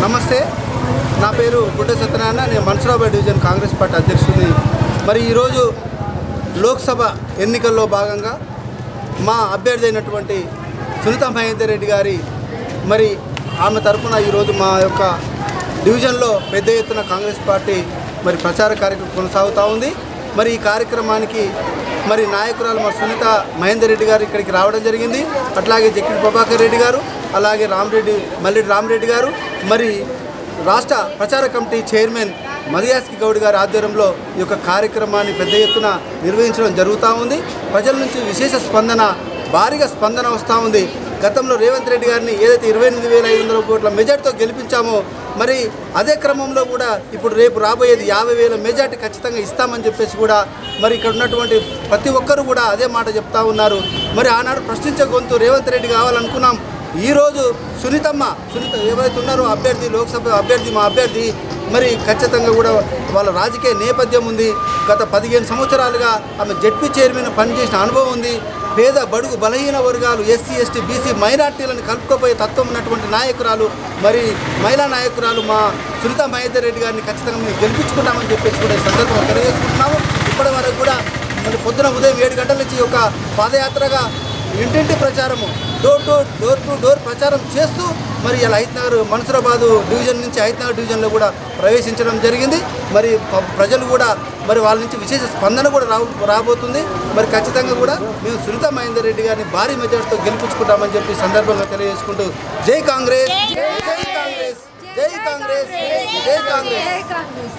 నమస్తే, నా పేరు గుడ్డ సత్యనారాయణ. నేను మన్సూరాబాద్ డివిజన్ కాంగ్రెస్ పార్టీ అధ్యక్షుడిని. మరి ఈరోజు లోక్సభ ఎన్నికల్లో భాగంగా మా అభ్యర్థి అయినటువంటి సునీత మహేందర్ రెడ్డి గారి మరి ఆమె తరఫున ఈరోజు మా యొక్క డివిజన్లో పెద్ద ఎత్తున కాంగ్రెస్ పార్టీ మరి ప్రచార కార్యక్రమం కొనసాగుతూ ఉంది. మరి ఈ కార్యక్రమానికి మరి నాయకురాలు మా సునీత మహేందర్ రెడ్డి గారు ఇక్కడికి రావడం జరిగింది. అట్లాగే జక్కిడి ప్రభాకర్ రెడ్డి గారు, అలాగే మల్రెడ్డి రామరెడ్డి గారు, మరి రాష్ట్ర ప్రచార కమిటీ చైర్మన్ మదియాస్కి గౌడ్ గారి ఆధ్వర్యంలో ఈ యొక్క కార్యక్రమాన్ని పెద్ద ఎత్తున నిర్వహించడం జరుగుతూ ఉంది. ప్రజల నుంచి విశేష స్పందన, భారీగా స్పందన వస్తూ ఉంది. గతంలో రేవంత్ రెడ్డి గారిని ఏదైతే 28,500 కోట్ల మెజార్టీతో గెలిపించామో, మరి అదే క్రమంలో కూడా ఇప్పుడు రేపు రాబోయేది 50,000 మెజార్టీ ఖచ్చితంగా ఇస్తామని చెప్పేసి కూడా మరి ఇక్కడ ఉన్నటువంటి ప్రతి ఒక్కరు కూడా అదే మాట చెప్తా ఉన్నారు. మరి ఆనాడు ప్రశ్నించే గొంతు రేవంత్ రెడ్డి కావాలనుకున్నాం. ఈరోజు సునీత ఏవైతే ఉన్నారో అభ్యర్థి, లోక్సభ అభ్యర్థి, మా అభ్యర్థి మరి ఖచ్చితంగా కూడా వాళ్ళ రాజకీయ నేపథ్యం ఉంది. గత 15 సంవత్సరాలుగా ఆమె జెడ్పీ చైర్మన్ పనిచేసిన అనుభవం ఉంది. పేద బడుగు బలహీన వర్గాలు, ఎస్సీ ఎస్టీ బీసీ మైనార్టీలను కలుపుకోపోయే తత్వం ఉన్నటువంటి నాయకురాలు, మరి మహిళా నాయకురాలు మా సునీత మహేందర్ రెడ్డి గారిని ఖచ్చితంగా మేము గెలిపించుకుంటామని చెప్పేసి కూడా ఈ సందర్భంగా తెలియజేసుకుంటున్నాము. ఇప్పటి వరకు కూడా మరి పొద్దున ఉదయం 7 గంటల నుంచి ఒక పాదయాత్రగా ఇంటింటి ప్రచారము, డోర్ టు డోర్ ప్రచారం చేస్తూ మరి ఇలా హైత్నగర్ మన్సూరాబాద్ డివిజన్ నుంచి హైత్నగర్ డివిజన్లో కూడా ప్రవేశించడం జరిగింది. మరి ప్రజలు కూడా మరి వాళ్ళ నుంచి విశేష స్పందన కూడా రాబోతుంది. మరి ఖచ్చితంగా కూడా మేము సునీత మహేందర్ రెడ్డి గారిని భారీ మెజార్టీతో గెలిపించుకుంటామని చెప్పి సందర్భంగా తెలియజేసుకుంటూ జై కాంగ్రెస్, జై కాంగ్రెస్, జై కాంగ్రెస్, జై కాంగ్రెస్.